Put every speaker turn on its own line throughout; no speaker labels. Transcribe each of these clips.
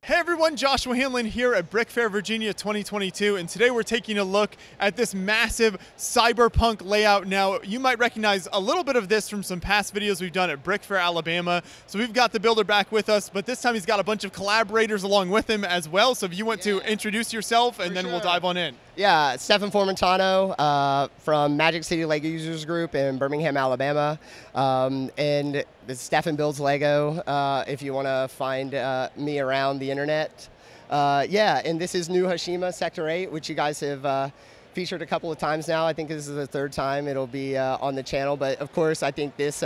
Hey everyone, Joshua Hanlon here at Brick Fair Virginia 2022, and today we're taking a look at this massive Cyberpunk layout. Now, you might recognize a little bit of this from some past videos we've done at Brick Fair, Alabama. So we've got the builder back with us, but this time he's got a bunch of collaborators along with him as well. So if you want to introduce yourself, and then we'll dive on in.
Yeah, Stefan Formentano from Magic City Lego Users Group in Birmingham, Alabama. And Stefan builds Lego if you want to find me around the internet. Yeah, and this is new Hashima Sector 8, which you guys have featured a couple of times now. I think this is the third time it'll be on the channel. But of course, I think this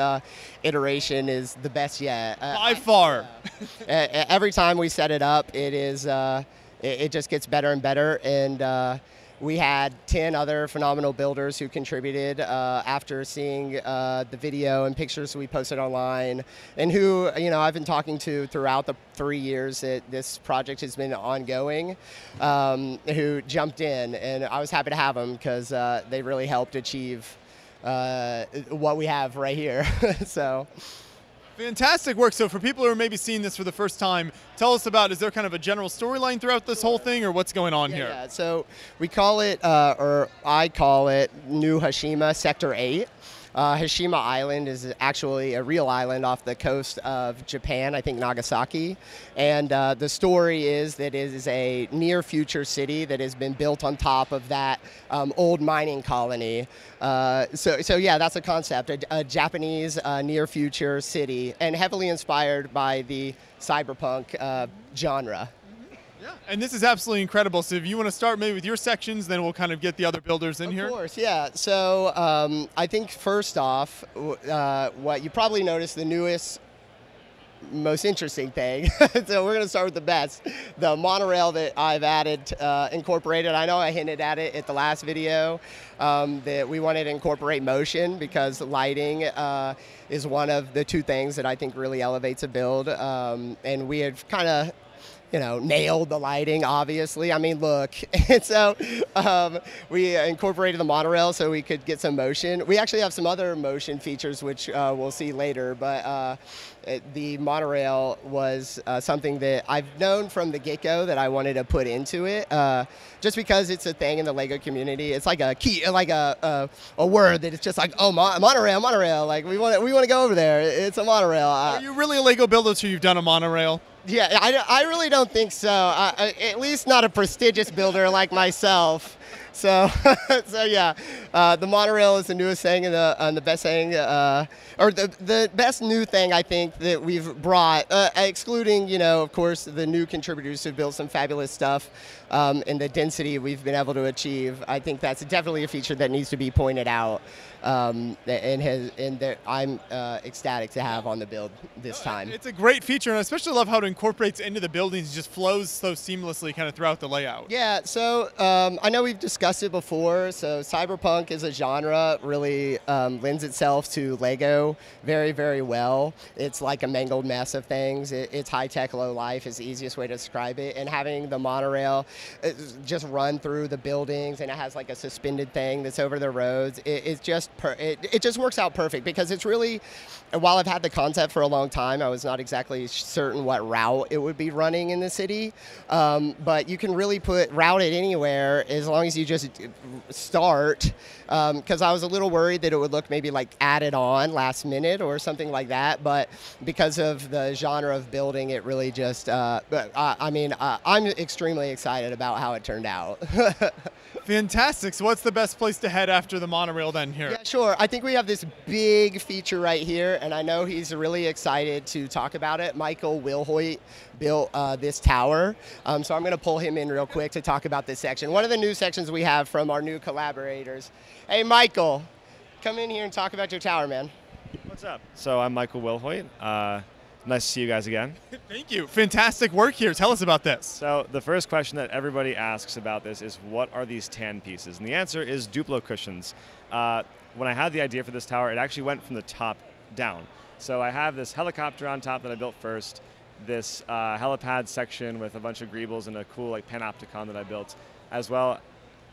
iteration is the best yet.
By far.
Every time we set it up, it is it just gets better and better. And we had 10 other phenomenal builders who contributed after seeing the video and pictures we posted online, and who I've been talking to throughout the 3 years that this project has been ongoing, who jumped in, and I was happy to have them because they really helped achieve what we have right here. So.
Fantastic work. So for people who are maybe seeing this for the first time, tell us about, is there kind of a general storyline throughout this whole thing, or what's going on here?
Yeah, so we call it, or I call it, New Hashima Sector 8. Hashima Island is actually a real island off the coast of Japan, I think Nagasaki. And the story is that it is a near future city that has been built on top of that old mining colony. So yeah, that's a concept, a Japanese near future city, and heavily inspired by the cyberpunk genre.
Yeah, and this is absolutely incredible. So if you want to start maybe with your sections, then we'll kind of get the other builders in here.
Of course, yeah. So I think first off, what you probably noticed, the newest, most interesting thing, so we're going to start with the best, the monorail that I've added, incorporated. I know I hinted at it at the last video, that we wanted to incorporate motion because lighting is one of the two things that I think really elevates a build, and we have kind of nailed the lighting, obviously. I mean, look. And so we incorporated the monorail so we could get some motion. We actually have some other motion features, which we'll see later, but the monorail was something that I've known from the get-go that I wanted to put into it, just because it's a thing in the Lego community. It's like a key, like a word that it's just like, oh, monorail, monorail. Like we want to go over there. It's a monorail.
Are you really a Lego builder so you've done a monorail?
Yeah, I really don't think so. At least not a prestigious builder like myself. So, so yeah, the monorail is the newest thing and the best thing, or the best new thing I think that we've brought, excluding of course the new contributors who built some fabulous stuff, and the density we've been able to achieve. I think that's definitely a feature that needs to be pointed out, and that I'm ecstatic to have on the build this time.
It's a great feature, and I especially love how it incorporates into the buildings, and just flows so seamlessly kind of throughout the layout.
Yeah, so I know we've discussed it before. So cyberpunk as a genre really lends itself to Lego very, very well. It's like a mangled mess of things. It's high-tech, low-life is the easiest way to describe it. And having the monorail just run through the buildings, and it has like a suspended thing that's over the roads. It just works out perfect because it's really, while I've had the concept for a long time, I was not exactly certain what route it would be running in the city. But you can really route it anywhere as long as you just start, because I was a little worried that it would look maybe like added on last minute or something like that, but because of the genre of building, it really just, I'm extremely excited about how it turned out.
Fantastic. So what's the best place to head after the monorail then here?
Yeah, sure. I think we have this big feature right here, and I know he's really excited to talk about it. Michael Wilhoit built this tower, so I'm going to pull him in real quick to talk about this section. One of the new sections we have from our new collaborators. Hey, Michael, come in here and talk about your tower, man.
What's up? So I'm Michael Wilhoit. Nice to see you guys again.
Thank you. Fantastic work here. Tell us about this.
So the first question that everybody asks about this is, what are these tan pieces? And the answer is Duplo cushions. When I had the idea for this tower, it actually went from the top down. So I have this helicopter on top that I built first, this helipad section with a bunch of greebles and a cool like panopticon that I built as well.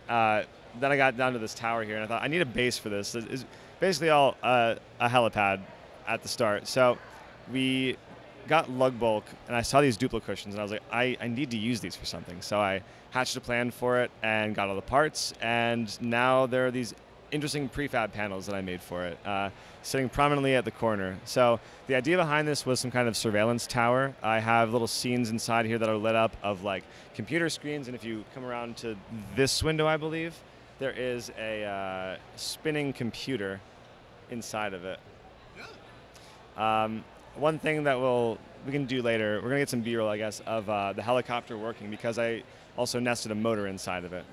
Then I got down to this tower here, and I thought I need a base for this. It's basically all a helipad at the start. So we got lug bulk, and I saw these Duplo cushions, and I was like, I need to use these for something. So I hatched a plan for it and got all the parts, and now there are these interesting prefab panels that I made for it, sitting prominently at the corner. So the idea behind this was some kind of surveillance tower. I have little scenes inside here that are lit up of like computer screens, and if you come around to this window, I believe, there is a spinning computer inside of it. One thing that we can do later, we're going to get some B-roll, I guess, of the helicopter working, because I also nested a motor inside of it.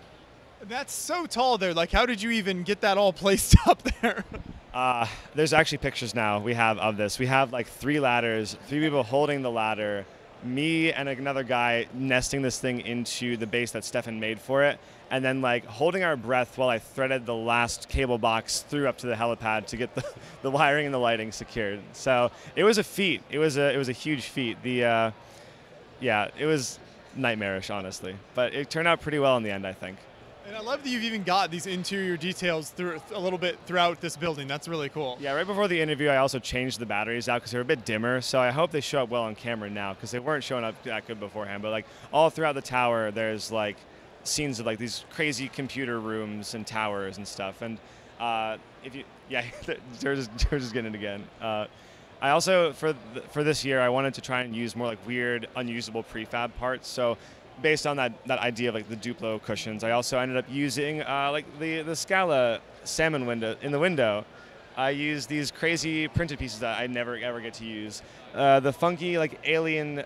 That's so tall there. Like, how did you even get that all placed up there?
There's actually pictures now we have of this. We have like 3 ladders, 3 people holding the ladder, me and another guy nesting this thing into the base that Stefan made for it, and then like holding our breath while I threaded the last cable box through up to the helipad to get the wiring and the lighting secured. So it was a feat. It was a huge feat. Yeah, it was nightmarish, honestly, but it turned out pretty well in the end, I think.
And I love that you've even got these interior details through a little bit throughout this building. That's really cool.
Yeah, right before the interview, I also changed the batteries out because they were a bit dimmer. So I hope they show up well on camera now, because they weren't showing up that good beforehand. But like all throughout the tower, there's like scenes of like these crazy computer rooms and towers and stuff. And George is getting it again. I also, for this year, I wanted to try and use more like weird, unusable prefab parts. So based on that idea of like the Duplo cushions, I also ended up using like the Scala salmon window in the window. I used these crazy printed pieces that I never ever get to use. The funky like alien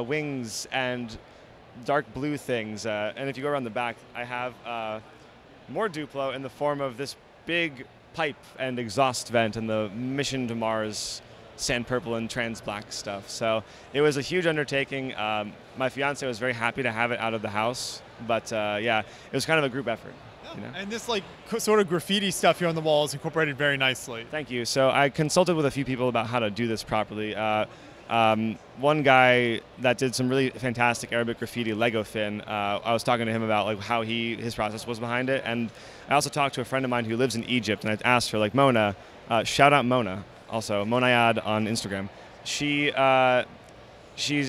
wings and dark blue things. And if you go around the back, I have more Duplo in the form of this big pipe and exhaust vent and the Mission to Mars sand purple and trans black stuff. So it was a huge undertaking. My fiance was very happy to have it out of the house, but yeah, it was kind of a group effort. You know? And
this like sort of graffiti stuff here on the wall is incorporated very nicely.
Thank you. So I consulted with a few people about how to do this properly. One guy that did some really fantastic Arabic graffiti, Lego Fin, I was talking to him about like how his process was behind it, and I also talked to a friend of mine who lives in Egypt, and I asked her, like, Mona, shout out Mona, also Monayad on Instagram. I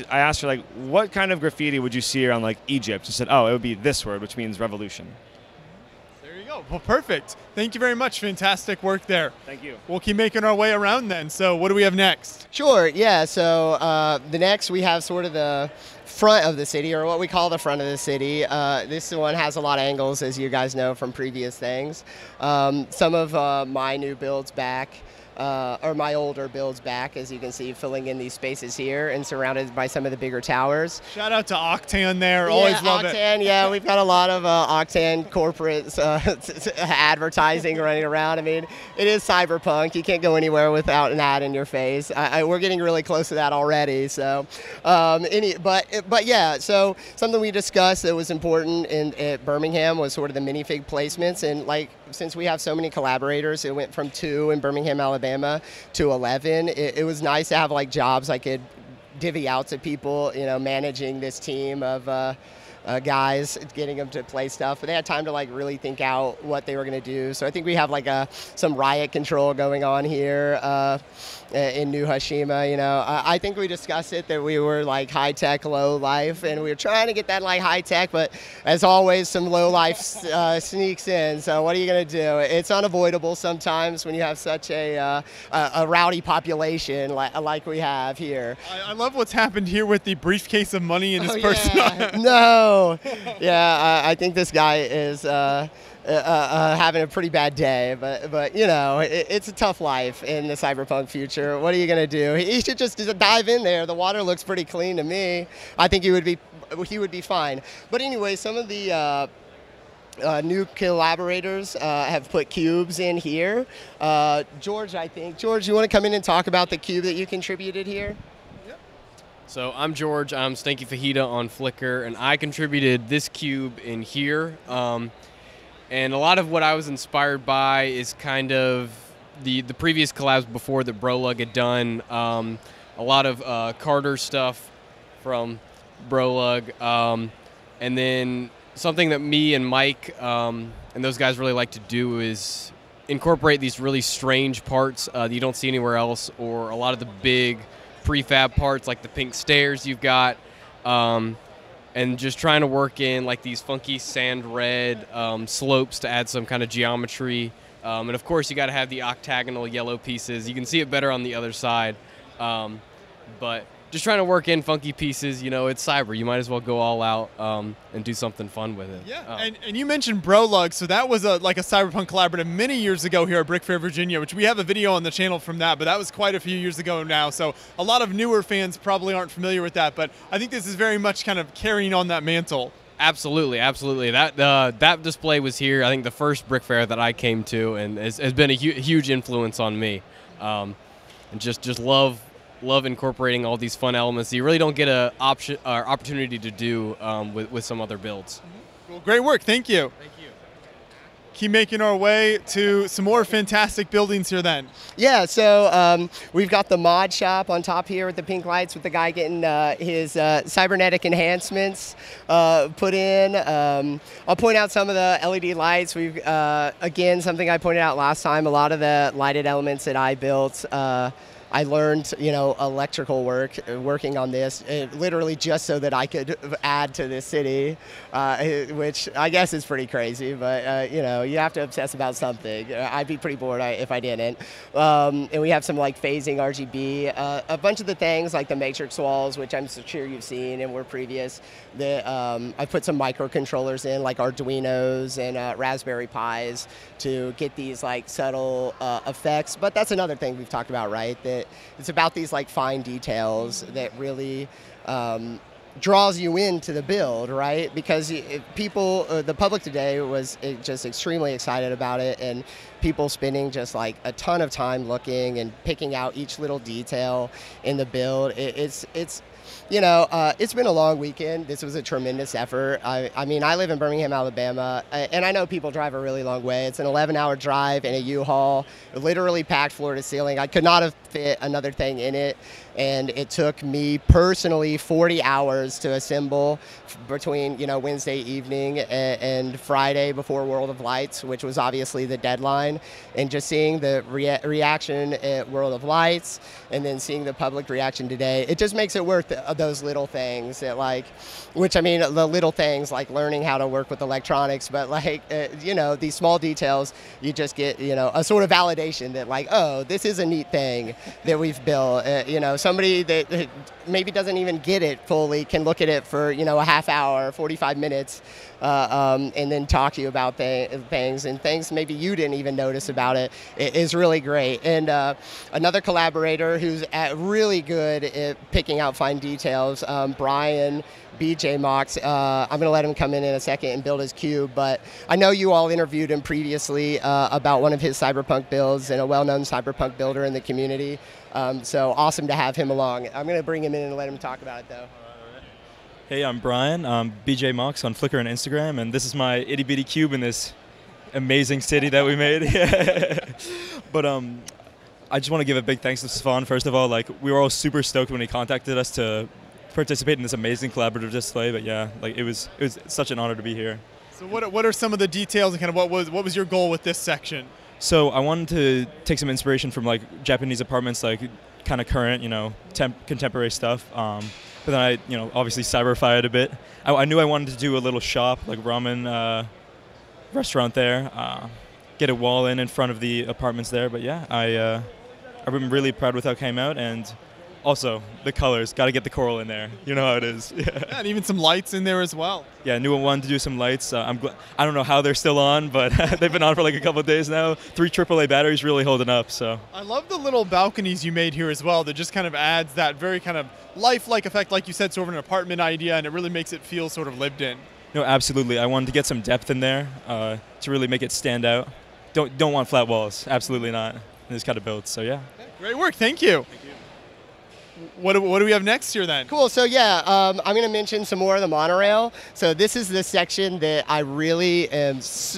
asked her, like, what kind of graffiti would you see around like Egypt? She said, oh, it would be this word, which means revolution.
There you go. Well, perfect. Thank you very much. Fantastic work there.
Thank you.
We'll keep making our way around then. So what do we have next?
Sure, yeah. So the next we have sort of the front of the city, or what we call the front of the city. This one has a lot of angles, as you guys know from previous things. Some of my new builds back, or my older builds back, as you can see, filling in these spaces here and surrounded by some of the bigger towers.
Shout out to Octan there. Always love
Octan, it. Yeah, we've got a lot of Octan corporate advertising running around. I mean, it is Cyberpunk. You can't go anywhere without an ad in your face. We're getting really close to that already. So, but yeah, so something we discussed that was important at Birmingham was sort of the Minifig placements. And like, since we have so many collaborators, it went from 2 in Birmingham, Alabama to 11. It was nice to have like jobs I could divvy out to people, you know, managing this team of guys, getting them to play stuff. But they had time to like really think out what they were going to do. So I think we have like some riot control going on here in New Hashima. You know, I think we discussed it that we were like high tech, low life, and we were trying to get that like high tech. But as always, some low life sneaks in. So what are you going to do? It's unavoidable sometimes when you have such a rowdy population like we have here.
I love what's happened here with the briefcase of money in this person.
Yeah. No. Yeah, I think this guy is having a pretty bad day, but you know, it's a tough life in the cyberpunk future. What are you gonna do? He should just dive in there. The water looks pretty clean to me. I think he would be fine. But anyway, some of the new collaborators have put cubes in here. George, you want to come in and talk about the cube that you contributed here?
So I'm George, I'm Stanky Fajita on Flickr, and I contributed this cube in here. And a lot of what I was inspired by is kind of the previous collabs before that Brolug had done. A lot of Carter stuff from Brolug. And then something that me and Mike and those guys really like to do is incorporate these really strange parts that you don't see anywhere else, or a lot of the big prefab parts like the pink stairs you've got, and just trying to work in like these funky sand red slopes to add some kind of geometry. And of course, you got to have the octagonal yellow pieces. You can see it better on the other side, but just trying to work in funky pieces. You know, it's cyber. You might as well go all out and do something fun with it.
Yeah, and you mentioned Brolug, so that was like a Cyberpunk collaborative many years ago here at Brick Fair, Virginia, which we have a video on the channel from that, but that was quite a few years ago now, so a lot of newer fans probably aren't familiar with that, but I think this is very much kind of carrying on that mantle.
Absolutely, absolutely. That display was here, I think, the first Brick Fair that I came to, and has been a huge influence on me. And just love incorporating all these fun elements that you really don't get a opportunity to do with some other builds.
Well, great work. Thank you.
Thank you.
Keep making our way to some more fantastic buildings here then.
Yeah, so we've got the mod shop on top here with the pink lights, with the guy getting his cybernetic enhancements put in. I'll point out some of the LED lights. We've, again, something I pointed out last time, a lot of the lighted elements that I built, I learned, you know, electrical work working on this, literally just so that I could add to this city, which I guess is pretty crazy. But you know, you have to obsess about something. I'd be pretty bored if I didn't. And we have some like phasing RGB, a bunch of the things like the matrix walls, which I'm sure you've seen and were previous. I put some microcontrollers in, like Arduinos and Raspberry Pis, to get these like subtle effects. But that's another thing we've talked about, right? That it's about these like fine details that really draws you into the build, right? Because people, the public today was just extremely excited about it, and people spending just like a ton of time looking and picking out each little detail in the build. It's you know, it's been a long weekend. This was a tremendous effort. I mean, I live in Birmingham, Alabama, and I know people drive a really long way. It's an 11-hour drive in a U-Haul, literally packed floor to ceiling. I could not have fit another thing in it, and it took me personally 40 hours to assemble between, you know, Wednesday evening and Friday before World of Lights, which was obviously the deadline. And just seeing the reaction at World of Lights and then seeing the public reaction today, it just makes it worth those little things that, like, which, I mean, the little things like learning how to work with electronics, but like, you know, these small details, you just get, you know, a sort of validation that like, oh, this is a neat thing that we've built. You know, somebody that maybe doesn't even get it fully can look at it for, you know, a half hour, 45 minutes, and then talk to you about things and things maybe you didn't even notice about it. It is really great. And another collaborator who's really good at picking out fine details, Brian BJ Mox. I'm going to let him come in a second and build his cube, but I know you all interviewed him previously about one of his Cyberpunk builds, and a well-known Cyberpunk builder in the community. So awesome to have him along. I'm going to bring him in and let him talk about it, though.
Hey, I'm Brian. I'm BJ Mox on Flickr and Instagram, and this is my itty-bitty cube in this amazing city that we made. But I just want to give a big thanks to Svan. First of all, like, we were all super stoked when he contacted us to participate in this amazing collaborative display. But yeah, like, it was such an honor to be here.
So what are some of the details, and kind of what was your goal with this section?
So I wanted to take some inspiration from like Japanese apartments, like kind of current, you know, contemporary stuff. But then I, you know, obviously cyberify it a bit. I knew I wanted to do a little shop, like ramen restaurant there, get a wall in front of the apartments there. But yeah, I've been really proud with how it came out, and also the colors. Got to get the coral in there. You know how it is. Yeah,
and even some lights in there as well.
Yeah, knew I wanted to do some lights. I don't know how they're still on, but they've been on for like a couple of days now. 3 AAA batteries really holding up. So
I love the little balconies you made here as well. That just kind of adds that very kind of lifelike effect, like you said, sort of an apartment idea, and it really makes it feel sort of lived in.
No, absolutely. I wanted to get some depth in there to really make it stand out. Don't want flat walls. Absolutely not. In this kind of build. So yeah.
Great work. Thank you. Thank you. What do we have next here then?
Cool. So yeah, I'm going to mention some more of the monorail. So this is the section that I really am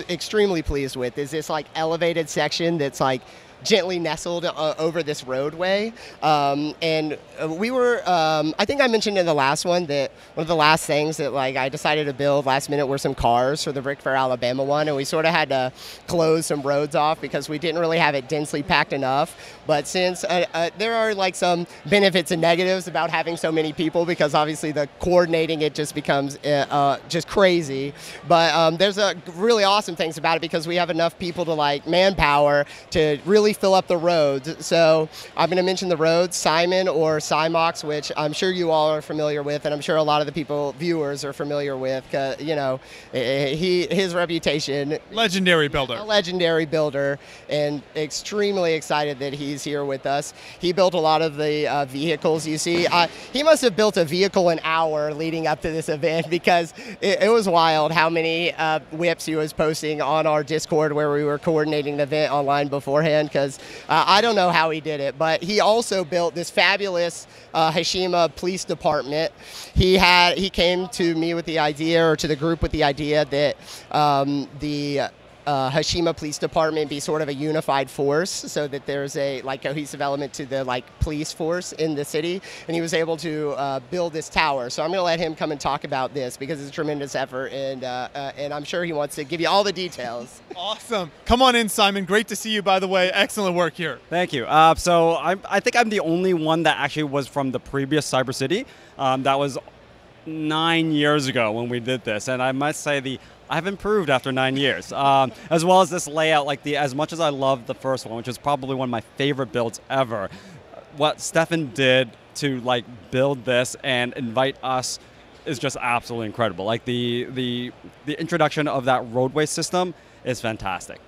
extremely pleased with. Is this like elevated section that's like gently nestled over this roadway. And we were, I think I mentioned in the last one that one of the last things that like I decided to build last minute were some cars for the Brick Fair Alabama one, and we sort of had to close some roads off because we didn't really have it densely packed enough. But since there are like some benefits and negatives about having so many people, because obviously the coordinating it just becomes just crazy. But there's a really awesome things about it because we have enough people to like manpower to really fill up the roads. So I'm going to mention the roads, Simon or Cymox, which I'm sure you all are familiar with, and I'm sure a lot of the viewers are familiar with. You know, his reputation.
Legendary builder.
A legendary builder, and extremely excited that he's here with us. He built a lot of the vehicles you see. He must have built a vehicle an hour leading up to this event because it was wild how many whips he was posting on our Discord where we were coordinating the event online beforehand, because I don't know how he did it, but he also built this fabulous Hashima police department. He came to me with the idea, or to the group with the idea, that the Hashima Police Department be sort of a unified force, so that there's a like cohesive element to the like police force in the city. And he was able to build this tower. So I'm going to let him come and talk about this because it's a tremendous effort, and I'm sure he wants to give you all the details.
Awesome. Come on in, Simon. Great to see you, by the way. Excellent work here.
Thank you. So I think I'm the only one that actually was from the previous Cyber City. That was 9 years ago when we did this, and I must say I've improved after 9 years, as well as this layout. Like as much as I loved the first one, which is probably one of my favorite builds ever, what Stefan did to like build this and invite us is just absolutely incredible. Like the introduction of that roadway system is fantastic.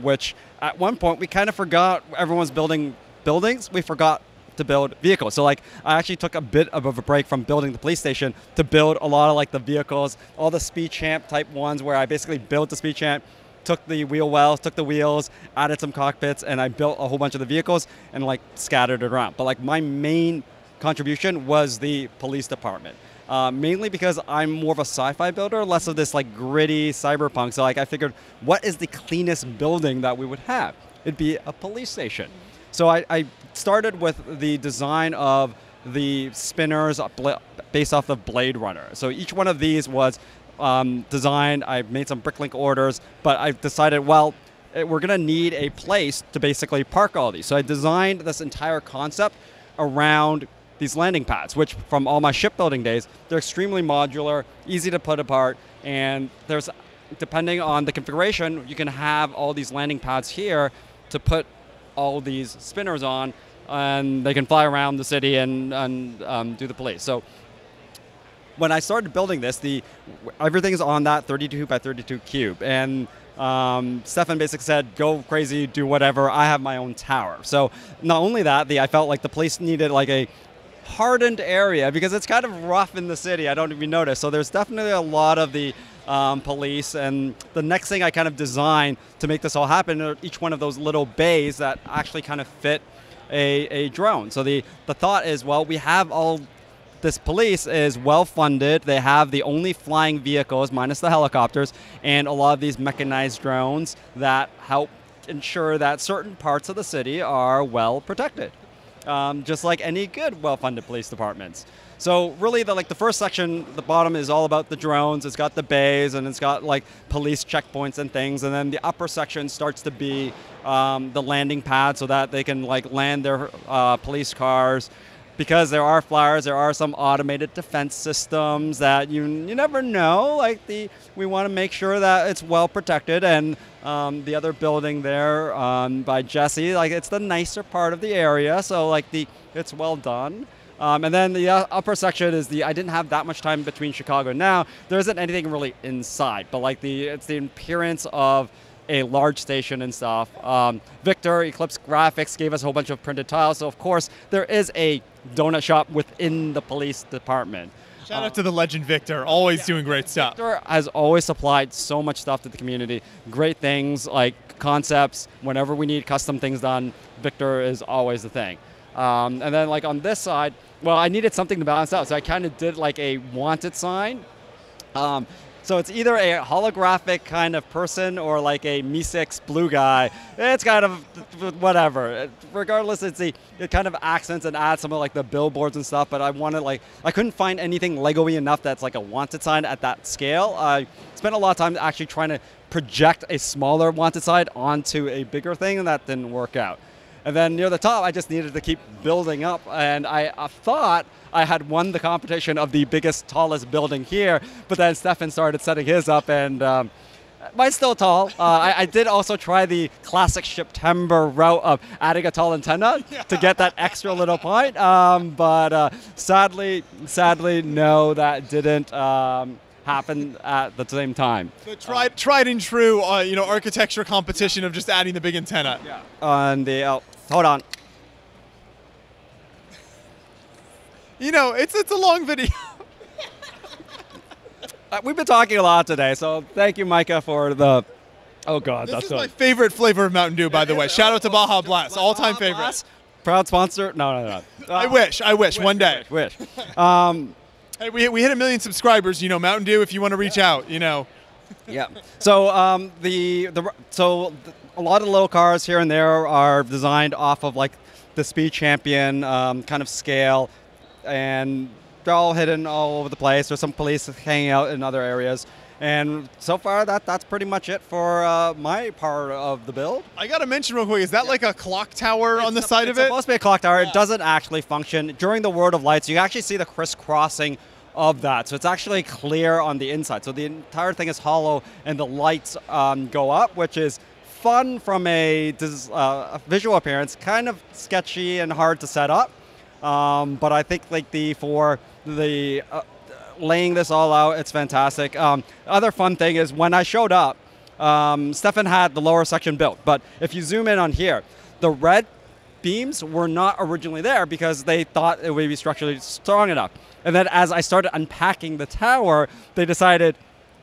Which at one point we kind of forgot everyone's building buildings. We forgot to build vehicles. So like I actually took a bit of a break from building the police station to build a lot of like the vehicles, all the speed champ type ones where I basically built the speed champ, took the wheel wells, took the wheels, added some cockpits, and I built a whole bunch of the vehicles and like scattered it around. But like my main contribution was the police department. Mainly because I'm more of a sci-fi builder, less of this like gritty cyberpunk. So like I figured, what is the cleanest building that we would have? It'd be a police station. So I started with the design of the spinners based off of Blade Runner. So each one of these was designed. I made some Bricklink orders, but I decided, well, we're going to need a place to basically park all these. So I designed this entire concept around these landing pads, which from all my shipbuilding days, they're extremely modular, easy to put apart, and there's, depending on the configuration, you can have all these landing pads here to put all these spinners on, and they can fly around the city and do the police. So when I started building this, everything is on that 32 by 32 cube, and Stefan basically said, go crazy, do whatever, I have my own tower. So not only that, I felt like the police needed like a hardened area because it's kind of rough in the city, I don't even notice. So there's definitely a lot of the police, and the next thing I kind of designed to make this all happen are each one of those little bays that actually kind of fit a drone. So the thought is, well, we have all this police is well funded. They have the only flying vehicles minus the helicopters and a lot of these mechanized drones that help ensure that certain parts of the city are well protected, just like any good well-funded police departments. So really, the first section, the bottom is all about the drones. It's got the bays and it's got like police checkpoints and things. And then the upper section starts to be the landing pad so that they can like land their police cars. Because there are flyers, there are some automated defense systems that you never know. Like we want to make sure that it's well protected. And the other building there by Jesse, like it's the nicer part of the area, so like it's well done. And then the upper section is I didn't have that much time between Chicago and now. There isn't anything really inside, but like it's the appearance of a large station and stuff. Victor, Eclipse Graphics, gave us a whole bunch of printed tiles. So of course, there is a donut shop within the police department.
Shout out to the legend Victor, always doing great stuff.
Victor has always supplied so much stuff to the community. Great things like concepts. Whenever we need custom things done, Victor is always the thing. And then like on this side, well, I needed something to balance out. So I kind of did like a wanted sign. So it's either a holographic kind of person or like a Mi-6 blue guy. It's kind of whatever. Regardless, it kind of accents and adds some of like the billboards and stuff, but I couldn't find anything Lego-y enough that's like a wanted sign at that scale. I spent a lot of time actually trying to project a smaller wanted sign onto a bigger thing, and that didn't work out. And then near the top, I just needed to keep building up, and I thought I had won the competition of the biggest, tallest building here, but then Stefan started setting his up, and mine's still tall. I did also try the classic September route of adding a tall antenna to get that extra little point, but sadly, no, that didn't happen at the same time.
The tried and true, architecture competition of just adding the big antenna.
Yeah. On the hold on.
It's a long video.
We've been talking a lot today, so thank you, Micah, for the. Oh God,
This is my favorite flavor of Mountain Dew, by the way. Shout out to Baja Blast, all-time favorite.
Proud sponsor? No.
I wish one day.
Wish.
Hey, we hit 1 million subscribers. Mountain Dew, if you want to reach out.
Yeah. So a lot of little cars here and there are designed off of like the Speed Champion kind of scale, and they're all hidden all over the place. There's some police hanging out in other areas. And so far, that's pretty much it for my part of the build.
I got to mention real quick, is that like a clock tower on the side of it?
It's supposed to be a clock tower. Yeah. It doesn't actually function. During the World of Lights, you actually see the crisscrossing of that. So it's actually clear on the inside. So the entire thing is hollow, and the lights go up, which is fun from a visual appearance, kind of sketchy and hard to set up. But I think like for the laying this all out, it's fantastic. Other fun thing is when I showed up, Stefan had the lower section built, but if you zoom in on here, the red beams were not originally there because they thought it would be structurally strong enough. And then as I started unpacking the tower, they decided,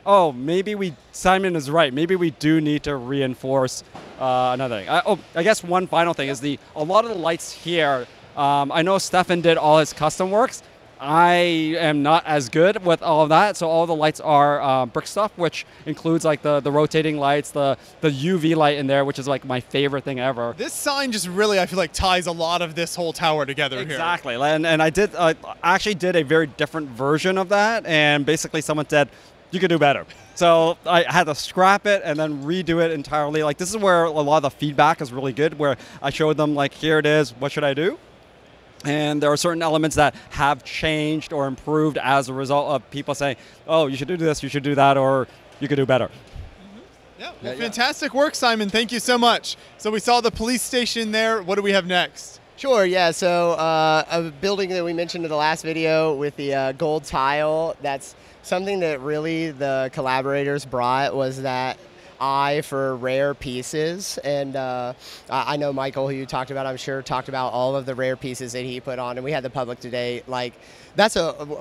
oh, maybe Simon is right. Maybe we do need to reinforce another thing. I guess one final thing is a lot of the lights here. I know Stefan did all his custom works. I am not as good with all of that, so all the lights are brick stuff, which includes like the rotating lights, the UV light in there, which is like my favorite thing ever.
This sign just really, I feel like, ties a lot of this whole tower together here.
Exactly, and I actually did a very different version of that, and basically someone said, you could do better. So I had to scrap it and then redo it entirely. Like this is where a lot of the feedback is really good, where I showed them like, here it is, what should I do? And there are certain elements that have changed or improved as a result of people saying, oh, you should do this, you should do that, or you could do better.
Yeah, well, fantastic work, Simon. Thank you so much. So we saw the police station there. What do we have next?
Sure, yeah. So a building that we mentioned in the last video with the gold tile, that's something that really the collaborators brought, was that eye for rare pieces. And I know Michael, who you talked about, I'm sure, talked about all of the rare pieces that he put on, and we had the public today. Like,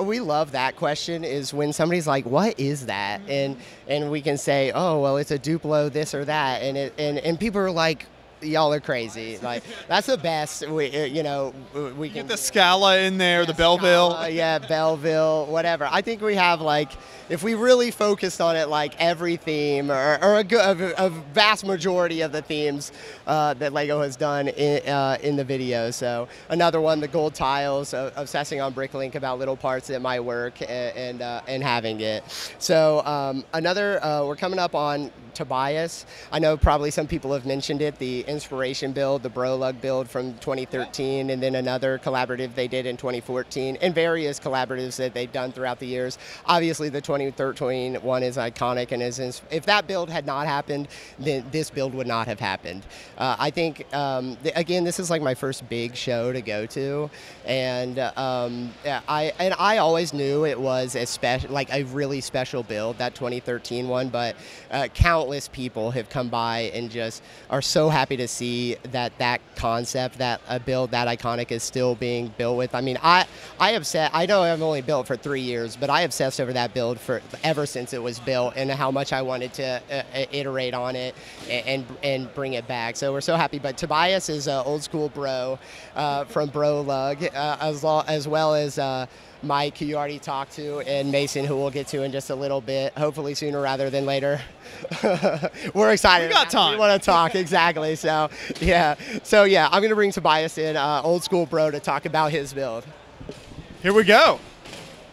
we love that question, is when somebody's like, what is that? And we can say, oh, well, it's a Duplo this or that, and people are like, y'all are crazy. Like, that's the best. We can
get the Scala in there, the Belleville.
Scala, Belleville, whatever. I think we have, like, if we really focused on it, like every theme or a vast majority of the themes that Lego has done in the video. So another one, the gold tiles, obsessing on Bricklink about little parts that might work and having it. So we're coming up on Tobias. I know probably some people have mentioned it, the inspiration build, the Brolug build from 2013, and then another collaborative they did in 2014, and various collaboratives that they've done throughout the years. Obviously, the 2013 one is iconic, and if that build had not happened, then this build would not have happened. I think, again, this is like my first big show to go to, and I always knew it was a really special build, that 2013 one, but countless people have come by and just are so happy to see that concept, that a build that iconic is still being built with. I mean, I know I've only built for 3 years, but I obsessed over that build ever since it was built, and how much I wanted to iterate on it and bring it back. So we're so happy. But Tobias is an old school bro from Brolug, as well as Mike, who you already talked to, and Mason, who we'll get to in just a little bit, hopefully sooner rather than later. We're excited.
We got time.
We want to talk, exactly. So yeah, I'm going to bring Tobias in, old school bro, to talk about his build.
Here we go.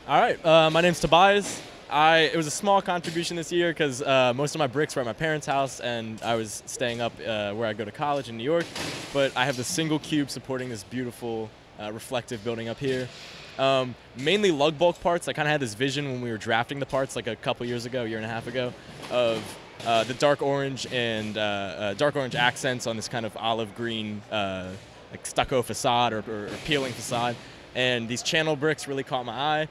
All right, my name's Tobias. It was a small contribution this year because most of my bricks were at my parents' house, and I was staying up where I go to college in New York. But I have the single cube supporting this beautiful reflective building up here. Mainly lug bulk parts. I kind of had this vision when we were drafting the parts like a couple years ago, a year and a half ago, of the dark orange and dark orange accents on this kind of olive green like stucco facade or peeling facade. And these channel bricks really caught my eye.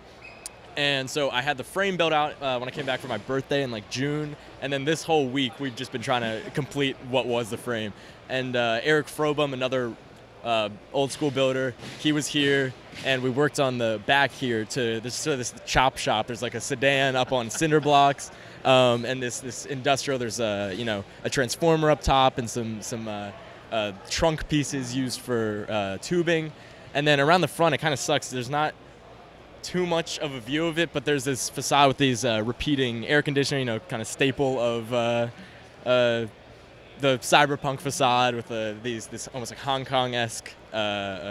And so I had the frame built out when I came back for my birthday in like June. And then this whole week, we've just been trying to complete what was the frame. And Eric Frobum, another old school builder, he was here, and we worked on the back here to this chop shop. There's like a sedan up on cinder blocks, and this industrial. There's a transformer up top and some trunk pieces used for tubing. And then around the front, it kind of sucks. There's not too much of a view of it, but there's this facade with these repeating air conditioning, kind of staple of the Cyberpunk facade with this almost like Hong Kong-esque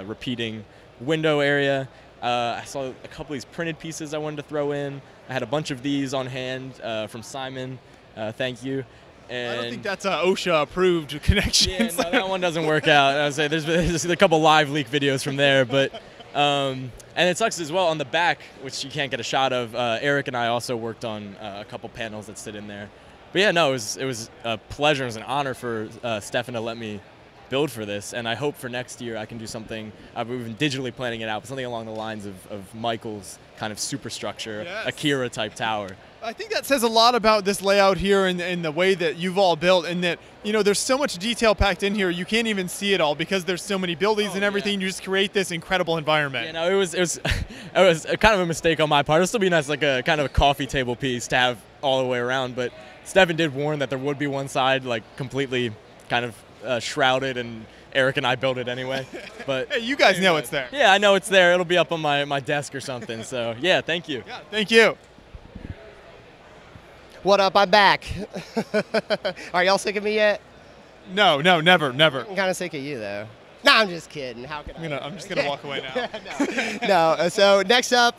repeating window area. I saw a couple of these printed pieces I wanted to throw in. I had a bunch of these on hand from Simon. Thank you. And
I don't think that's an OSHA-approved connection.
Yeah, no, that one doesn't work out. I would say there's a couple live leak videos from there, but and it sucks as well on the back, which you can't get a shot of. Eric and I also worked on a couple panels that sit in there. But yeah, no, it was a pleasure. It was an honor for Stefan to let me build for this, and I hope for next year I can do something. We've been digitally planning it out, but something along the lines of Michael's kind of superstructure,
yes,
Akira type tower.
I think that says a lot about this layout here and the way that you've all built, and that there's so much detail packed in here you can't even see it all because there's so many buildings and everything.
Yeah.
You just create this incredible environment.
Yeah, no, it was it was kind of a mistake on my part. It'll still be nice, like a kind of a coffee table piece to have all the way around. But Stefan did warn that there would be one side like completely kind of shrouded, and Eric and I built it anyway. But
hey, you guys know it's there.
Yeah, I know it's there. It'll be up on my desk or something. So yeah, thank you.
Yeah, thank you.
What up? I'm back. Are y'all sick of me yet?
No, never.
I'm kind of sick of you, though. No, I'm just kidding. How could
I'm just gonna walk away now.
No. So next up,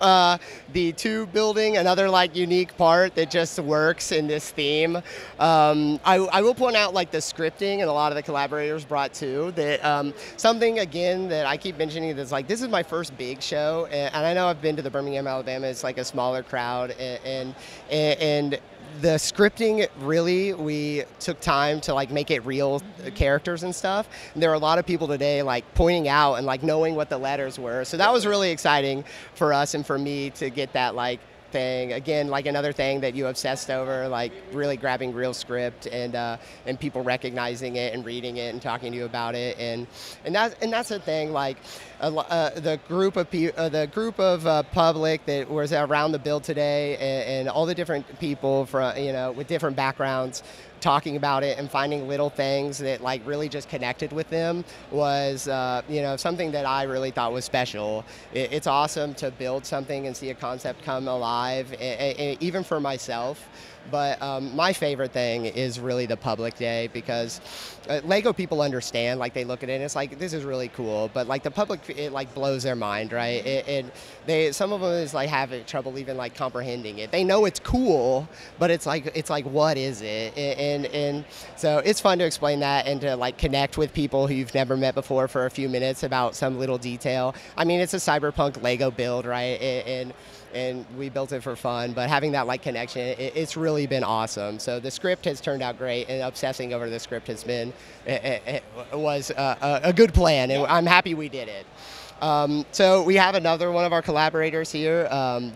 the tube building, another like unique part that just works in this theme. I will point out like the scripting, and a lot of the collaborators brought too. That something again that I keep mentioning that's like this is my first big show, and I know I've been to the Birmingham, Alabama. It's like a smaller crowd, and the scripting, really, we took time to like make it real characters and stuff. And there were a lot of people today like pointing out and like knowing what the letters were. So that was really exciting for us and for me to get that like thing. Again, like another thing that you obsessed over, like really grabbing real script and people recognizing it and reading it and talking to you about it. And that's the thing. Like the group of public that was around the build today, and all the different people from with different backgrounds talking about it and finding little things that like really just connected with them was something that I really thought was special. It's awesome to build something and see a concept come alive, even for myself. But my favorite thing is really the public day, because Lego people understand, like they look at it and it's like, this is really cool, but like the public, it like blows their mind, right? Some of them is like have trouble even like comprehending it. They know it's cool, but it's like what is it? And so it's fun to explain that and to like connect with people who you've never met before for a few minutes about some little detail. I mean, it's a Cyberpunk Lego build, right? And we built it for fun, but having that like connection, it's really been awesome. So the script has turned out great, and obsessing over the script has been, it was a good plan, and I'm happy we did it. So we have another one of our collaborators here,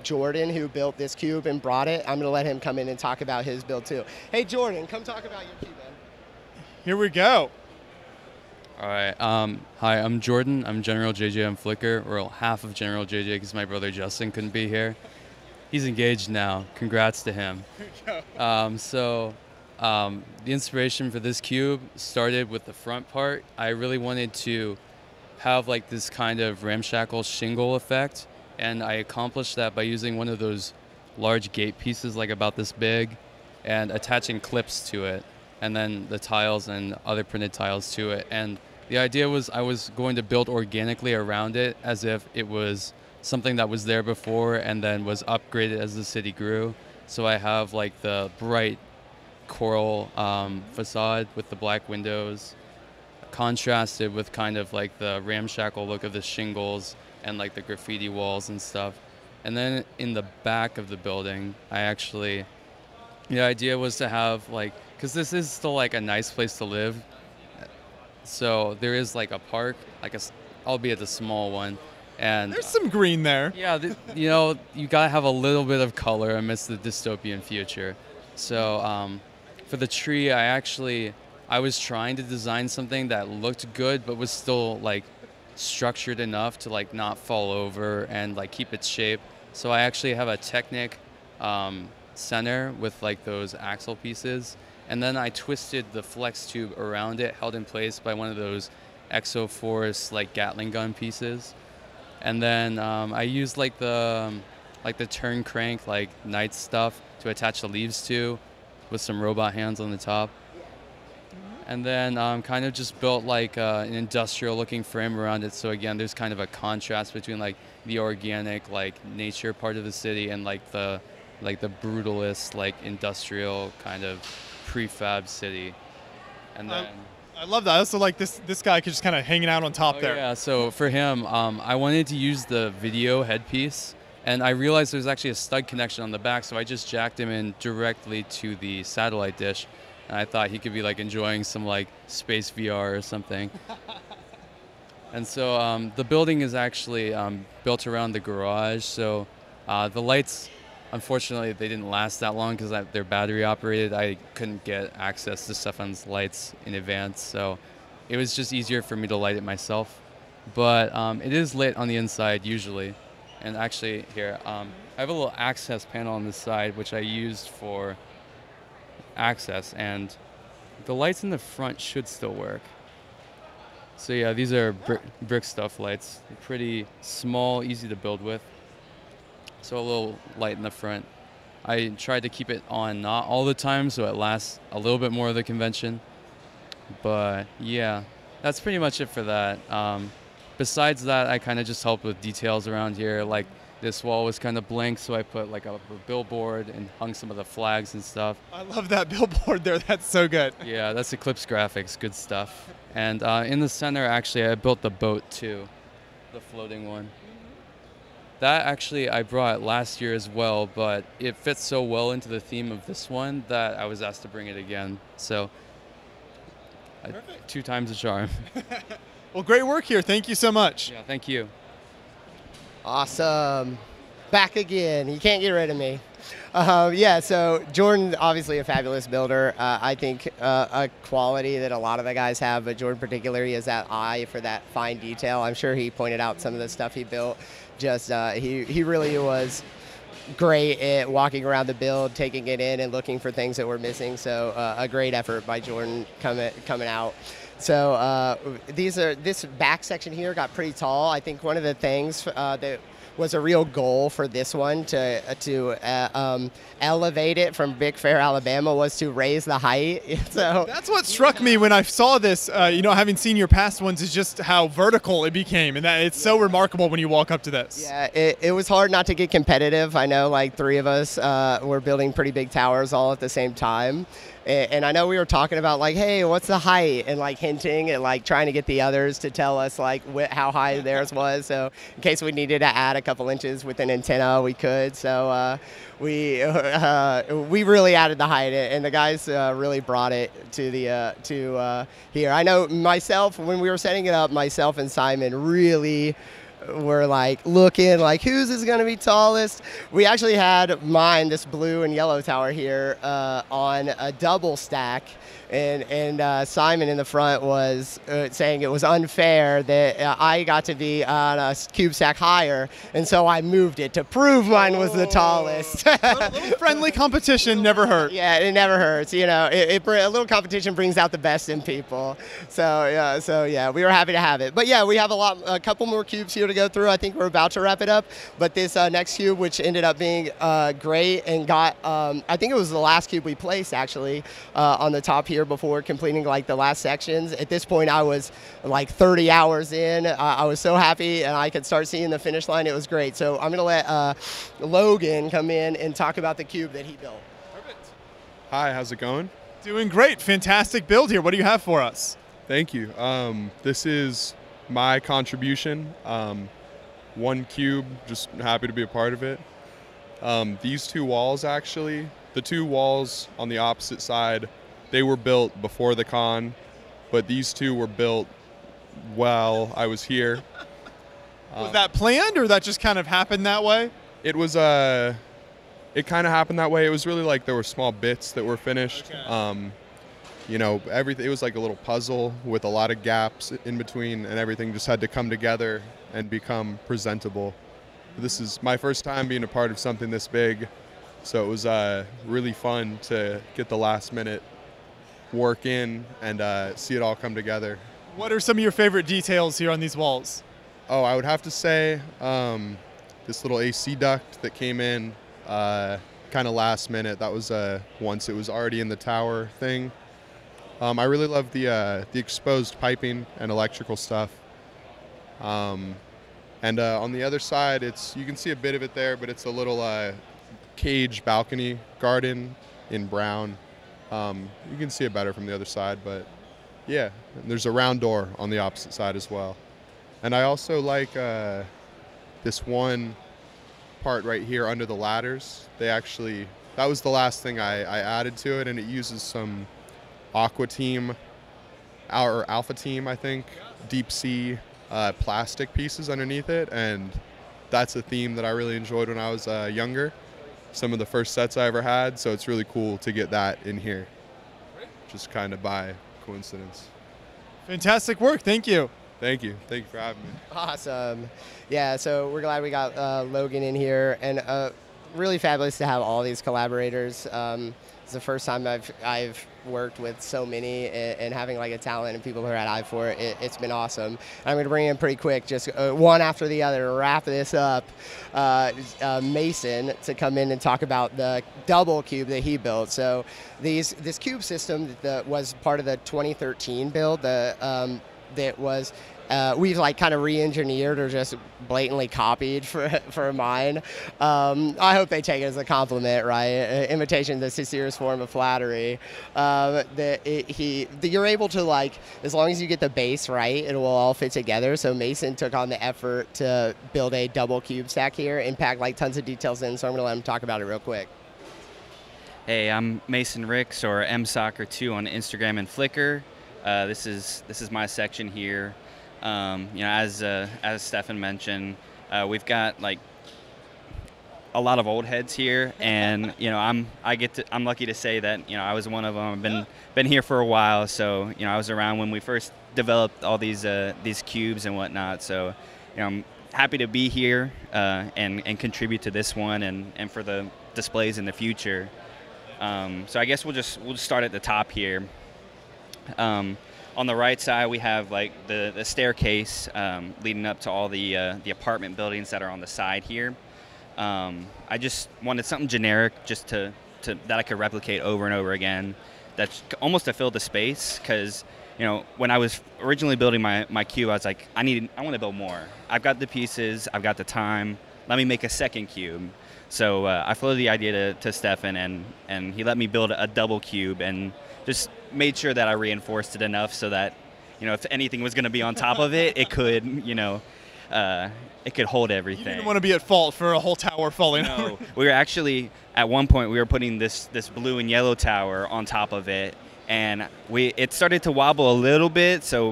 Jordan, who built this cube and brought it. I'm gonna let him come in and talk about his build too. Hey Jordan, come talk about your cube, man.
Here we go.
All right. Hi, I'm Jordan. I'm General JJ on Flickr, or half of General JJ because my brother Justin couldn't be here. He's engaged now. Congrats to him. The inspiration for this cube started with the front part. I really wanted to have like this kind of ramshackle shingle effect And I accomplished that by using one of those large gate pieces, like about this big, and attaching clips to it, and then the tiles and other printed tiles to it. And the idea was I was going to build organically around it as if it was something that was there before and then was upgraded as the city grew. So I have like the bright coral facade with the black windows, contrasted with kind of like the ramshackle look of the shingles and like the graffiti walls and stuff. And then in the back of the building, the idea was to have like, because this is still like a nice place to live. So there is like a park, like albeit a small one. And
there's some green there.
Yeah, you gotta have a little bit of color amidst the dystopian future. So for the tree, I was trying to design something that looked good, but was still like structured enough to like not fall over and like keep its shape. So I actually have a Technic center with like those axle pieces, and then I twisted the flex tube around it, held in place by one of those Exoforce like Gatling gun pieces. And then I used like the turn crank like Knight stuff to attach the leaves to, with some robot hands on the top. And then kind of just built like an industrial looking frame around it. So again, there's kind of a contrast between like the organic like nature part of the city and like the brutalist like industrial kind of prefab city. And then
I love that. I also like this guy just kind of hanging out on top there.
Yeah, so for him, I wanted to use the video headpiece, and I realized there's actually a stud connection on the back, so I just jacked him in directly to the satellite dish. And I thought he could be like enjoying some like space VR or something. And so the building is actually built around the garage, so the lights, unfortunately, they didn't last that long because they're battery operated. I couldn't get access to Stefan's lights in advance, so it was just easier for me to light it myself. But it is lit on the inside usually. And actually here, I have a little access panel on the side, which I used for access, and the lights in the front should still work. So yeah, these are brick stuff lights. They're pretty small, easy to build with. So a little light in the front. I tried to keep it on not all the time so it lasts a little bit more of the convention. But yeah, that's pretty much it for that. Besides that, I kind of just helped with details around here. Like this wall was kind of blank, so I put like a billboard and hung some of the flags and stuff.
I love that billboard there. That's so good.
Yeah, that's Eclipse Graphics. Good stuff. And in the center, actually, I built the boat too, the floating one. That actually I brought last year as well, but it fits so well into the theme of this one that I was asked to bring it again. So 2 times the charm.
Well, great work here. Thank you so much.
Yeah, thank you.
Awesome. Back again. You can't get rid of me. Yeah, so Jordan, obviously a fabulous builder. I think a quality that a lot of the guys have, but Jordan particularly, is that eye for that fine detail. I'm sure he pointed out some of the stuff he built. Just he really was great at walking around the build, taking it in, and looking for things that were missing. So a great effort by Jordan coming out. So this back section here got pretty tall. I think one of the things that was a real goal for this one to elevate it from Big Fair, Alabama, was to raise the height. So
that's what struck me when I saw this. Having seen your past ones, is just how vertical it became, and that it's so remarkable when you walk up to this.
Yeah, it was hard not to get competitive. I know, like 3 of us were building pretty big towers all at the same time. And I know we were talking about like, hey, what's the height, and like hinting and like trying to get the others to tell us like how high theirs was. So in case we needed to add a couple inches with an antenna, we could. So we really added the height, and the guys really brought it to the here. I know myself, when we were setting it up, myself and Simon really were like looking like, whose is going to be tallest. We actually had mine, this blue and yellow tower here, on a double stack, and Simon in the front was saying it was unfair that I got to be on a cube stack higher, and so I moved it to prove mine was the tallest.
Little friendly competition never hurt.
Yeah, it never hurts. You know, a little competition brings out the best in people. So yeah, we were happy to have it. But yeah, we have a couple more cubes here to go through. I think we're about to wrap it up. But this next cube, which ended up being great and got, I think it was the last cube we placed actually on the top here before completing like the last sections. At this point, I was like 30 hours in. I was so happy, and I could start seeing the finish line. It was great. So I'm gonna let Logan come in and talk about the cube that he built.
Perfect. Hi, how's it going?
Doing great. Fantastic build here. What do you have for us?
Thank you. This is my contribution. One cube, just happy to be a part of it. These two walls, actually, the two walls on the opposite side, they were built before the con, but these two were built while I was here.
Was that planned, or that just kind of happened that way?
It was, it kind of happened that way. It was really like there were small bits that were finished.
Okay.
You know, everything, it was like a little puzzle with a lot of gaps in between, and everything just had to come together and become presentable. This is my first time being a part of something this big, so it was really fun to get the last minute work in and see it all come together.
What are some of your favorite details here on these walls?
Oh, I would have to say this little AC duct that came in kind of last minute. That was once it was already in the tower thing. I really love the exposed piping and electrical stuff. And on the other side, you can see a bit of it there, but it's a little cage balcony garden in brown. You can see it better from the other side, but yeah, and there's a round door on the opposite side as well. And I also like this one part right here under the ladders. That was the last thing I added to it, and it uses some Aqua Team, or Alpha Team, I think, deep sea plastic pieces underneath it, and that's a theme that I really enjoyed when I was younger. Some of the first sets I ever had, so it's really cool to get that in here, just kind of by coincidence.
Fantastic work. Thank you.
Thank you. Thank you for having me.
Awesome. Yeah, so we're glad we got Logan in here, and really fabulous to have all these collaborators. It's the first time I've worked with so many, and having like a talent and people who are at I4, it's been awesome. And I'm going to bring in pretty quick, just one after the other, to wrap this up. Mason to come in and talk about the double cube that he built. So this cube system that was part of the 2013 build, that was we've like kind of re-engineered or just blatantly copied for mine. I hope they take it as a compliment, right? Imitation is the sincerest form of flattery. You're able to, like, as long as you get the base right, it will all fit together. So Mason took on the effort to build a double cube stack here and pack like tons of details in. So I'm gonna let him talk about it real quick.
Hey, I'm Mason Ricks, or msoccer2 on Instagram and Flickr. This is my section here. You know, as Stefan mentioned, we've got like a lot of old heads here, and you know, I'm lucky to say that, you know, I was one of them. I've been here for a while, so you know, I was around when we first developed all these cubes and whatnot. So you know, I'm happy to be here and contribute to this one and for the displays in the future. So I guess we'll just start at the top here. On the right side, we have like the staircase leading up to all the apartment buildings that are on the side here. I just wanted something generic, just to that I could replicate over and over again. That's almost to fill the space, because you know, when I was originally building my cube, I was like, I want to build more. I've got the pieces, I've got the time. Let me make a second cube. So I floated the idea to Stefan, and he let me build a double cube, and just made sure that I reinforced it enough so that, you know, if anything was going to be on top of it, it could, you know, it could hold everything.
You didn't want to be at fault for a whole tower falling over.
No, we were actually, at one point, we were putting this blue and yellow tower on top of it, and it started to wobble a little bit, so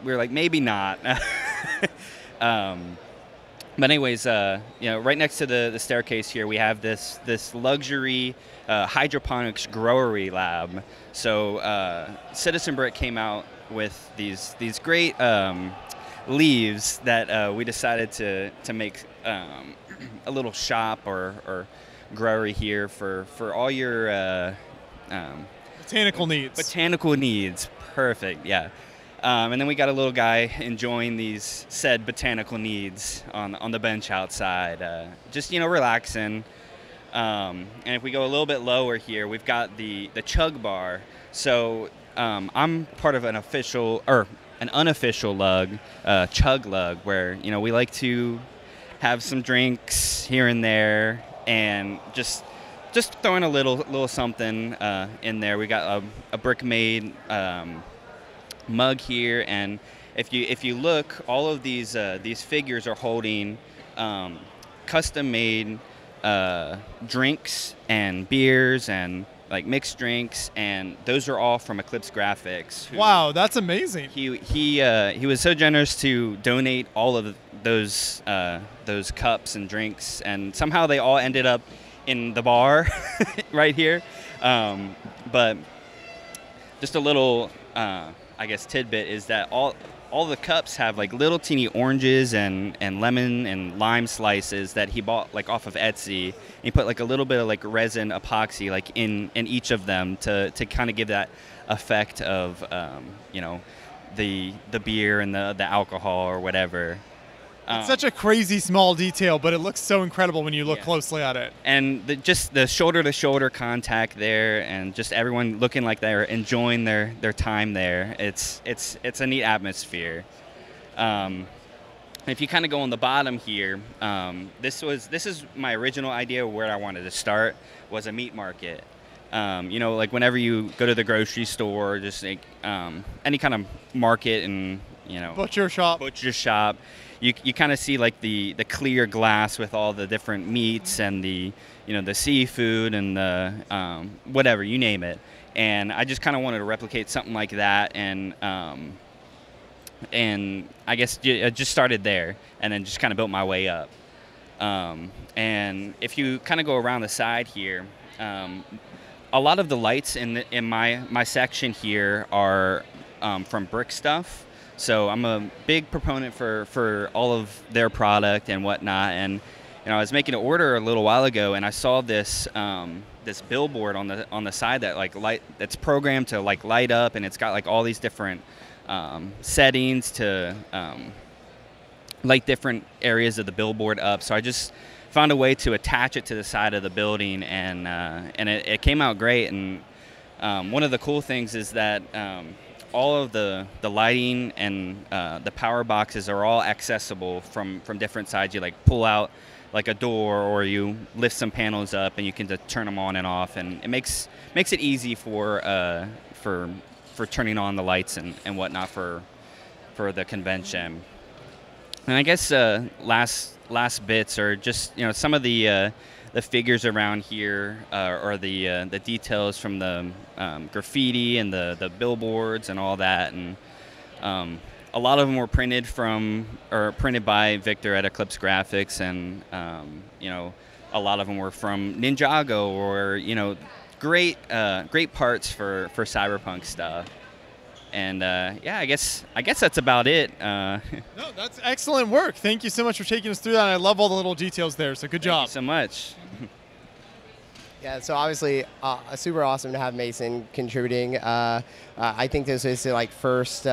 we were like, maybe not. But anyways, right next to the staircase here, we have this luxury hydroponics growery lab. So Citizen Brick came out with these great leaves that we decided to make a little shop or growery here for all your
Botanical needs.
Botanical needs, perfect, yeah. And then we got a little guy enjoying these said botanical needs on the bench outside, just relaxing. And if we go a little bit lower here, we've got the chug bar. So I'm part of an unofficial lug, chug lug, where we like to have some drinks here and there, and just throwing a little something in there. We got a brick made mug here, and if you look, all of these figures are holding custom made drinks and beers and like mixed drinks, and those are all from Eclipse Graphics.
Wow, that's amazing.
He was so generous to donate all of those cups and drinks, and somehow they all ended up in the bar right here. But just a little I guess tidbit is that all the cups have like little teeny oranges and lemon and lime slices that he bought like off of Etsy. And he put like a little bit of like resin epoxy like in each of them to kind of give that effect of the beer and the alcohol or whatever.
It's such a crazy small detail, but it looks so incredible when you look closely at it.
And just the shoulder-to-shoulder contact there, and just everyone looking like they're enjoying their time there. It's a neat atmosphere. If you kind of go on the bottom here, this is my original idea of where I wanted to start, was a meat market. Like whenever you go to the grocery store, just like any kind of market and
butcher shop.
You kind of see like the clear glass with all the different meats and the the seafood and the whatever, you name it. And I just kind of wanted to replicate something like that, and I guess I just started there and then just kind of built my way up. And if you kind of go around the side here, a lot of the lights in my section here are from Brick Stuff. So I'm a big proponent for all of their product and whatnot. And I was making an order a little while ago, and I saw this this billboard on the side that that's programmed to like light up, and it's got like all these different settings to light different areas of the billboard up. So I just found a way to attach it to the side of the building, and it came out great. And one of the cool things is that all of the lighting and the power boxes are all accessible from different sides. You like pull out like a door, or you lift some panels up and you can just turn them on and off, and it makes it easy for turning on the lights and whatnot for the convention. And I guess last bits are just some of the figures around here, or the details from the graffiti and the billboards and all that, and a lot of them were printed by Victor at Eclipse Graphics, and a lot of them were from Ninjago, or great parts for Cyberpunk stuff. And I guess that's about it.
No, that's excellent work. Thank you so much for taking us through that. I love all the little details there. So good job.
Thank you so much.
Yeah, so obviously super awesome to have Mason contributing. I think this is like first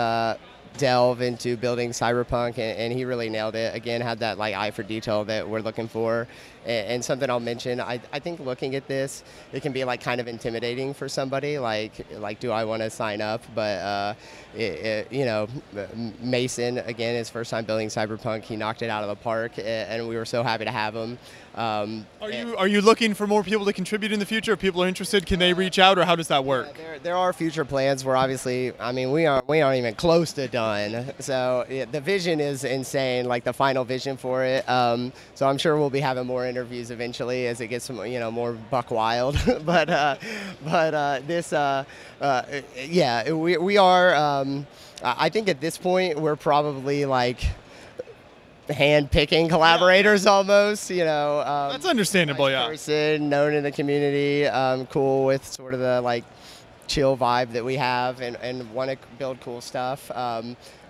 delve into building Cyberpunk, and he really nailed it. Again, had that like eye for detail that we're looking for. And something I'll mention, I think looking at this, it can be like kind of intimidating for somebody, like do I want to sign up? But Mason, again, his first time building Cyberpunk, he knocked it out of the park, and we were so happy to have him.
Are you looking for more people to contribute in the future? If people are interested, can they reach out, or how does that work?
There are future plans. Where obviously, I mean, we aren't even close to done. So the vision is insane, like the final vision for it. So I'm sure we'll be having more interviews eventually as it gets more buck wild. but this we are. I think at this point we're probably like hand-picking collaborators almost,
That's understandable, yeah.
Person known in the community, cool with sort of the like chill vibe that we have and want to build cool stuff.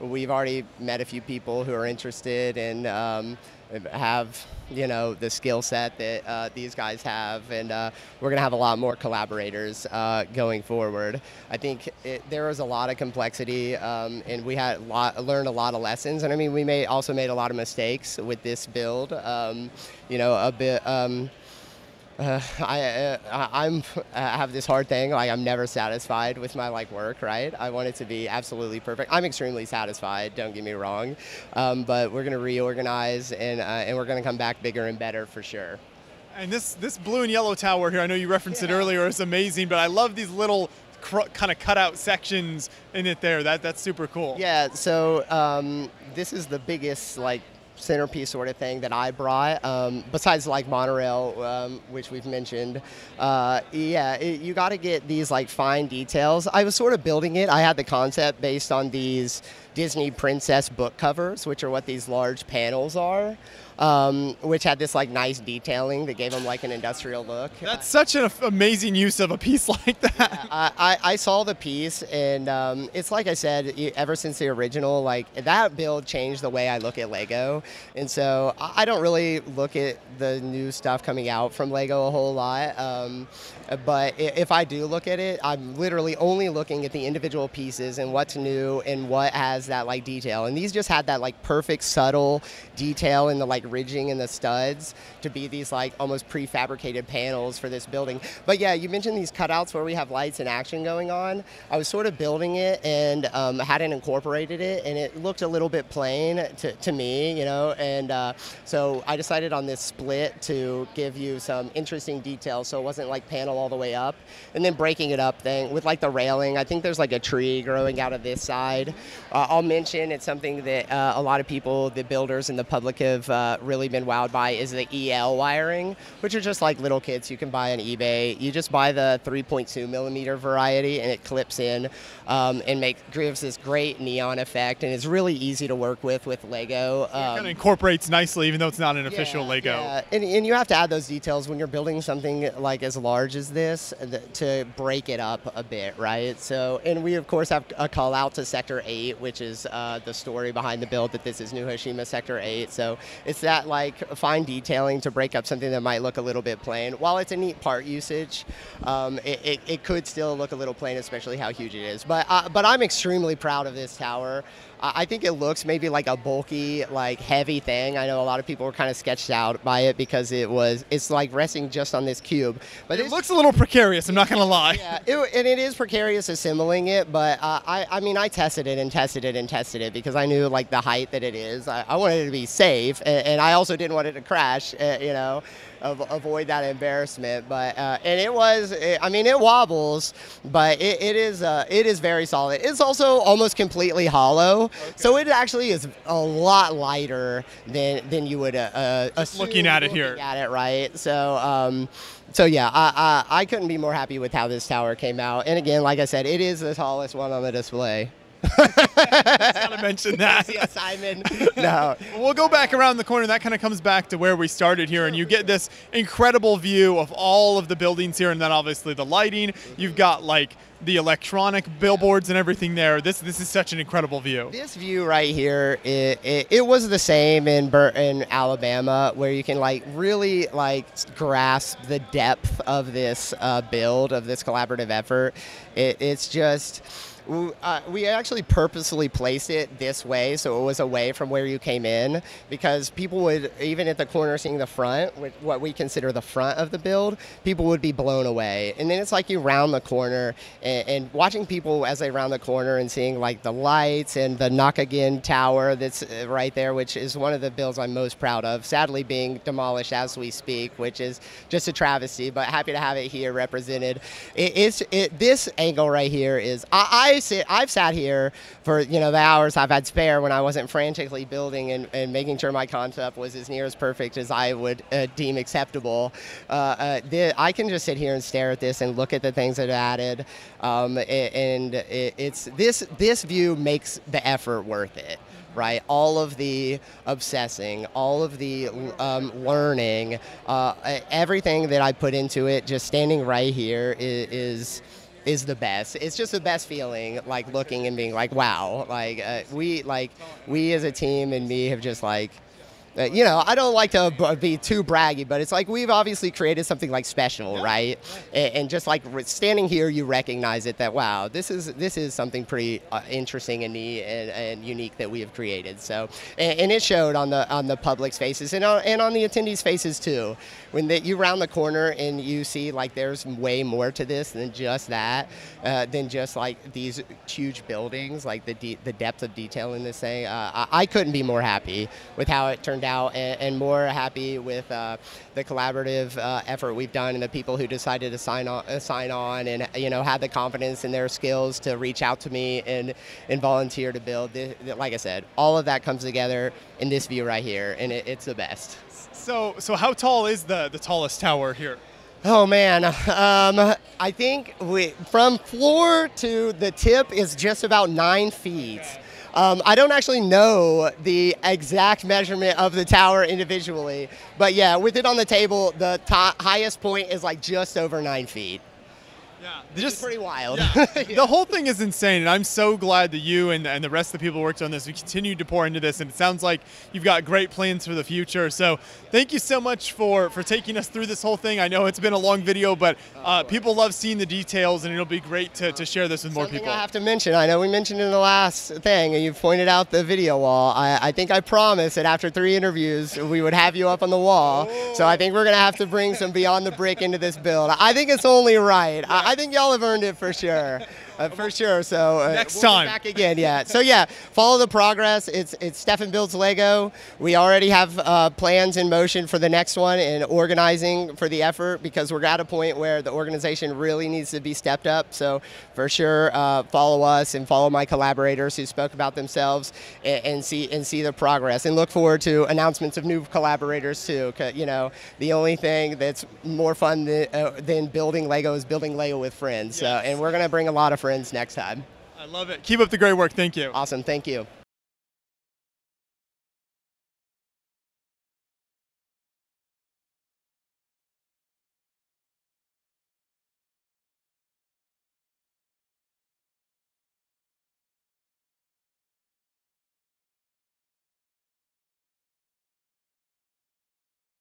We've already met a few people who are interested and have the skill set that these guys have, and we're gonna have a lot more collaborators going forward. I think there was a lot of complexity, and we had learned a lot of lessons, and I mean we also made a lot of mistakes with this build. A bit. I have this hard thing, like I'm never satisfied with my work, right? I want it to be absolutely perfect. I'm extremely satisfied, don't get me wrong, but we're gonna reorganize and we're gonna come back bigger and better for sure.
And this blue and yellow tower here, I know you referenced it earlier, is amazing, but I love these little kind of cutout sections in it there. That's super cool.
Yeah, so this is the biggest centerpiece sort of thing that I brought, besides Monorail, which we've mentioned. You got to get these fine details. I was sort of building it. I had the concept based on these Disney princess book covers, which are what these large panels are, which had this nice detailing that gave them an industrial look.
That's such an amazing use of a piece like that.
I saw the piece, and it's like I said, ever since the original, that build changed the way I look at Lego. And so I don't really look at the new stuff coming out from Lego a whole lot. But if I do look at it, I'm literally only looking at the individual pieces and what's new and what has that detail. And these just had that perfect subtle detail in the ridging and the studs to be these almost prefabricated panels for this building. But yeah, you mentioned these cutouts where we have lights and action going on. I was sort of building it and hadn't incorporated it, and it looked a little bit plain to me, and so I decided on this split to give you some interesting details so it wasn't panel all the way up, and then breaking it up thing with the railing. I think there's a tree growing out of this side. I'll mention it's something that a lot of people, the builders and the public, have really been wowed by is the EL wiring, which are just little kits you can buy on eBay. You just buy the 3.2 millimeter variety and it clips in and gives this great neon effect, and it's really easy to work with Lego.
It kind of incorporates nicely even though it's not an official Lego.
Yeah. And you have to add those details when you're building something as large as this to break it up a bit, right? So, and we of course have a call out to Sector 8, which is the story behind the build, that this is New Hashima Sector 8. So it's that fine detailing to break up something that might look a little bit plain. While it's a neat part usage, it could still look a little plain, especially how huge it is. But I'm extremely proud of this tower. I think it looks maybe like a bulky, heavy thing. I know a lot of people were kind of sketched out by it because it's resting just on this cube. But
it looks a little precarious, I'm not going to lie.
Yeah, and it is precarious assembling it, but I mean, I tested it and tested it and tested it because I knew the height that it is. I wanted it to be safe, and I also didn't want it to crash, avoid that embarrassment. But and it was, I mean, it wobbles, but it is very solid. It's also almost completely hollow. Okay. So it actually is a lot lighter than you would assume
looking at it here.
At it, right? So yeah, I couldn't be more happy with how this tower came out. And again, like I said, it is the tallest one on the display.
Gotta mention that.
Yes, Simon. No.
We'll go back around the corner. That kind of comes back to where we started here, and you get this incredible view of all of the buildings here, and then obviously the lighting. You've got the electronic billboards and everything there. This is such an incredible view.
This view right here, it was the same in Alabama, where you can really grasp the depth of this build, of this collaborative effort. It's just. We actually purposely placed it this way so it was away from where you came in, because people would, even at the corner seeing the front, what we consider the front of the build, people would be blown away. And then it's you round the corner and watching people as they round the corner and seeing the lights and the Nakagin Tower that's right there, which is one of the builds I'm most proud of, sadly being demolished as we speak, which is just a travesty, but happy to have it here represented. This angle right here is, I've sat here for the hours I've had spare when I wasn't frantically building and making sure my concept was as near as perfect as I would deem acceptable. I can just sit here and stare at this and look at the things that are added, and this view makes the effort worth it. right? All of the obsessing, all of the learning, everything that I put into it, just standing right here is the best. It's just the best feeling, like looking and being like, wow, we as a team and me have just like, you know, I don't like to be too braggy, but it's like we've obviously created something like special, right? And just like standing here, you recognize it that wow, this is something pretty interesting and neat and unique that we have created. So, and it showed on the public's faces and on the attendees' faces too. When you round the corner and you see like there's way more to this than just that, than just like these huge buildings, like the depth of detail in this thing. I couldn't be more happy with how it turned out, and more happy with the collaborative effort we've done and the people who decided to sign on and, you know, had the confidence in their skills to reach out to me and volunteer to build. Like I said, all of that comes together in this view right here, and it's the best.
So how tall is the tallest tower here?
Oh man, I think from floor to the tip is just about 9 feet. I don't actually know the exact measurement of the tower individually, but yeah, with it on the table, the highest point is like just over 9 feet.
Yeah,
just pretty wild.
Yeah. The whole thing is insane, and I'm so glad that you and the rest of the people who worked on this, we continue to pour into this, and it sounds like you've got great plans for the future. So thank you so much for taking us through this whole thing. I know it's been a long video, but people love seeing the details, and it'll be great to share this with more people.
I have to mention, I know we mentioned in the last thing, and you pointed out the video wall. I think I promised that after 3 interviews, we would have you up on the wall. So I think we're going to have to bring some Beyond the Brick into this build. I think it's only right. I think y'all have earned it for sure. For sure. So
next
we'll
time.
Be back again. Yeah. So yeah, follow the progress. It's Stefan Builds Lego. We already have plans in motion for the next one and organizing for the effort, because we're at a point where the organization really needs to be stepped up. So for sure, follow us and follow my collaborators who spoke about themselves and see the progress, and look forward to announcements of new collaborators too. You know, the only thing that's more fun than building Lego is building Lego with friends.
Yes.
And we're gonna bring a lot of friends next time.
I love it. Keep up the great work. Thank you.
Awesome. Thank you.